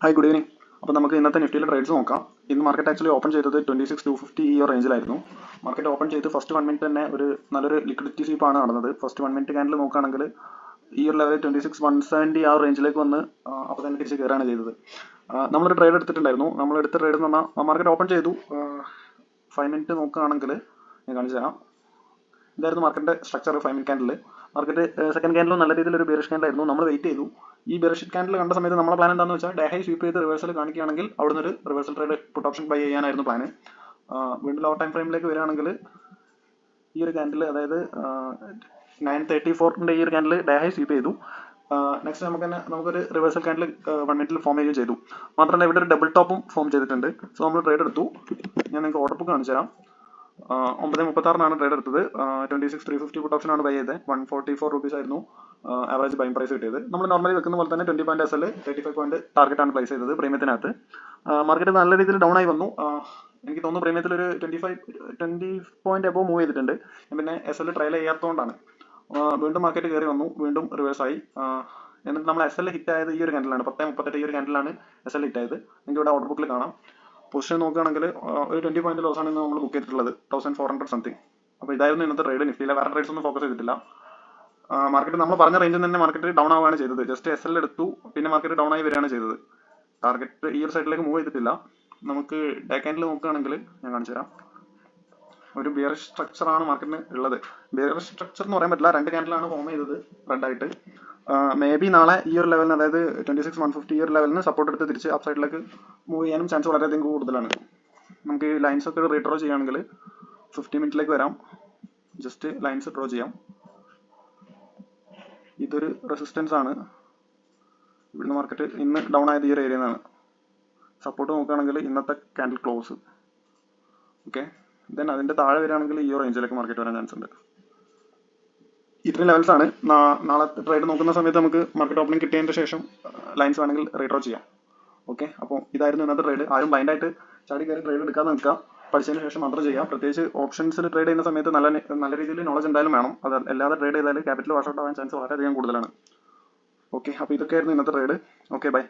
Hi, good evening. അപ്പോൾ നമുക്ക് ഇന്നത്തെ നിഫ്റ്റിയിലെ ട്രേഡ്സ് നോക്കാം. ഇന്ന് മാർക്കറ്റ് ആക്ച്വലി ഓപ്പൺ ചെയ്തത് 26,250 ഈ റേഞ്ചിലായിരുന്നു. മാർക്കറ്റ് ഓപ്പൺ ചെയ്ത് ഫസ്റ്റ് 1 മിനിറ്റ് തന്നെ ഒരു നല്ലൊരു ലിക്വിഡിറ്റി സ്വീപ്പാണ് നടന്നത്. ഫസ്റ്റ് 1 മിനിറ്റ് ക്യാൻഡിൽ നോക്കുകയാണെങ്കിൽ ഈ ഒരു ലെവൽ 26,170 ആ റേഞ്ചിലേക്ക് വന്ന് അപ്പോൾ തന്നെ തിരിച്ച് കയറാണ് ചെയ്തത്. നമ്മളൊരു ട്രേഡ് എടുത്തിട്ടുണ്ടായിരുന്നു. നമ്മൾ എടുത്ത ട്രേഡ് എന്ന് പറഞ്ഞാൽ മാർക്കറ്റ് ഓപ്പൺ ചെയ്തു. 5 മിനിറ്റ് നോക്കുകയാണെങ്കിൽ ഞാൻ കാണിച്ചു തരാം. ഇതായിരുന്നു മാർക്കറ്റിന്റെ structure. 5 minute candle market second ക്യാൻഡിലും നല്ല രീതിയിൽ ഒരു ബെയറിഷ് ക്യാൻഡിലായിരുന്നു. നമ്മൾ വെയിറ്റ് ചെയ്തു. ഈ ബെയറിഷ് ക്യാൻഡിൽ കണ്ട സമയത്ത് നമ്മുടെ പ്ലാൻ എന്താണെന്ന് വെച്ചാൽ ഡേ ഹൈ സ്വീപ്പ് ചെയ്ത് റിവേഴ്സൽ കാണിക്കുകയാണെങ്കിൽ അവിടുന്ന് ഒരു reversal trade puttu option by ചെയ്യാനായിരുന്നു പ്ലാൻ. വീണ്ടും ലോവർ ടൈം ഫ്രെയിമിലേക്ക് വരികയാണെങ്കിൽ ഈ ഒരു ക്യാൻഡിൽ, അതായത് 934 ഈ ഒരു ക്യാൻഡിൽ ഡേ ഹൈ സ്വീപ്പ് ചെയ്തു. നെക്സ്റ്റ് നമുക്കൊരു റിവേഴ്സൽ ക്യാൻഡിൽ 1 മിനിറ്റിൽ ഫോം ചെയ്യുകയും ചെയ്തു. മാത്രമല്ല ഇവിടെ ഒരു ഡബിൾ ടോപ്പും ഫോം ചെയ്തിട്ടുണ്ട്. സോ നമ്മൾ ട്രേഡ് എടുത്തു. ഞാൻ നിങ്ങൾക്ക് ഓർഡർ ബുക്ക് കാണിച്ചു തരാം. 9:36 ട്രേഡ് എടുത്തത്. 26,350 പുട്ട് ഓപ്ഷൻ ആണ് ബൈ ചെയ്തത്. 144 റുപ്പീസ് ആയിരുന്നു ആവറേജ് ബൈങ് പ്രൈസ് കിട്ടിയത്. നമ്മൾ നോർമലി വെക്കുന്ന പോലെ തന്നെ 20 പോയിന്റ് SL 35 പോയിന്റ് ടാർഗറ്റ് ആണ് പ്ലേസ് ചെയ്തത് പ്രീമിയത്തിനകത്ത്. മാർക്കറ്റ് നല്ല രീതിയിൽ ഡൗൺ ആയി വന്നു. എനിക്ക് തോന്നുന്നു പ്രീമിയത്തിൽ ഒരു 20 പോയിന്റ് എബോ മൂവ് ചെയ്തിട്ടുണ്ട്. പിന്നെ SL ട്രയൽ ചെയ്യാത്തതുകൊണ്ടാണ്. വീണ്ടും മാർക്കറ്റ് കയറി വന്നു, വീണ്ടും റിവേഴ്സ് ആയി. എന്നിട്ട് നമ്മൾ SL ഹിറ്റ് ആയത് ഈ ഒരു ക്യാൻഡിലാണ്. 10:38 ഈ ഒരു ക്യാൻഡിലാണ് SL ഹിറ്റ് ആയത്. നിങ്ങൾക്ക് ഇവിടെ ഓർഡർ ബുക്കിൽ കാണാം. പൊസിഷൻ നോക്കുകയാണെങ്കിൽ ഒരു 20 പോയിന്റ് ലോസ് ആണ് നമ്മൾ ബുക്ക് ചെയ്തിട്ടുള്ളത്, 1400 സംതിങ്. അപ്പോൾ ഇതായിരുന്നു ഇന്നത്തെ ട്രേഡ്. നിഫ്റ്റിയിലെ വേറെ ട്രേഡ്സ് ഒന്നും ഫോക്കസ് ചെയ്തിട്ടില്ല. മാർക്കറ്റ് നമ്മൾ പറഞ്ഞ റേഞ്ചിൽ തന്നെ മാർക്കറ്റ് ഡൗൺ ആവുകയാണ് ചെയ്തത്. ജസ്റ്റ് SL എടുത്തു, പിന്നെ മാർക്കറ്റ് ഡൗൺ ആയി വരികയാണ് ചെയ്തത്. ടാർഗറ്റ് ഈ ഒരു സൈഡിലേക്ക് മൂവ് ചെയ്തിട്ടില്ല. നമുക്ക് ഡേ ക്യാൻഡിൽ നോക്കുകയാണെങ്കിൽ ഞാൻ കാണിച്ചു തരാം. ഒരു ബിയറിഷ് സ്ട്രക്ചർ ആണ് മാർക്കറ്റിന് ഉള്ളത്. ബിയറിഷ് സ്ട്രക്ചർ എന്ന് പറയാൻ പറ്റില്ല. 2 ക്യാൻഡിലാണ് ഫോം ചെയ്തത് റെഡായിട്ട്. മേ ബി നാളെ ഈ ഒരു ലെവലിന്, അതായത് 26,150 ഈ ഒരു ലെവലിന് സപ്പോർട്ട് എടുത്ത് തിരിച്ച് അപ്പ് സൈഡിലേക്ക് മൂവ് ചെയ്യാനും ചാൻസ് വളരെയധികം കൂടുതലാണ്. നമുക്ക് ലൈൻസ് ഒക്കെ റീഡ്രോ ചെയ്യുകയാണെങ്കിൽ 50 മിനിറ്റിലേക്ക് വരാം. ജസ്റ്റ് ലൈൻസ് ഡ്രോ ചെയ്യാം. ഇതൊരു റെസിസ്റ്റൻസ് ആണ്. ഇവിടുന്ന് മാർക്കറ്റ് ഇന്ന് ഡൗൺ ആയത് ഈ ഒരു ഏരിയയിൽ നിന്നാണ്. സപ്പോർട്ട് നോക്കുകയാണെങ്കിൽ ഇന്നത്തെ ക്യാൻഡിൽ ക്ലോസ്. ഓക്കെ, ദെൻ അതിൻ്റെ താഴെ വരികയാണെങ്കിൽ ഈ റേഞ്ചിലേക്ക് മാർക്കറ്റ് വരാൻ ചാൻസ് ഉണ്ട്. ഇത്രയും ലെവൽസ് ആണ്. നാളെ ട്രേഡ് നോക്കുന്ന സമയത്ത് നമുക്ക് മാർക്കറ്റ് ഓപ്പണിംഗ് കിട്ടിയതിന് ശേഷം ലൈൻസ് വേണമെങ്കിൽ റീഡ്രോ ചെയ്യാം. ഓക്കെ, അപ്പോൾ ഇതായിരുന്നു ഇന്നത്തെ ട്രേഡ്. ആരും ബ്ലൈൻഡായിട്ട് ചാടി കയറി ട്രേഡ് എടുക്കാതെ നിൽക്കുക. പഠിച്ചതിന് ശേഷം മാത്രം ചെയ്യാം. പ്രത്യേകിച്ച് ഓപ്ഷൻസിൽ ട്രേഡ് ചെയ്യുന്ന സമയത്ത് നല്ല രീതിയിൽ നോളജ് എന്തായാലും വേണം. അത് അല്ലാതെ ട്രേഡ് ചെയ്താൽ ക്യാപിറ്റൽ വാഷ് ഔട്ട് ആവാൻ ചാൻസ് വളരെയധികം കൂടുതലാണ്. ഓക്കെ, അപ്പോൾ ഇതൊക്കെയായിരുന്നു ഇന്നത്തെ ട്രേഡ്. Okay, by.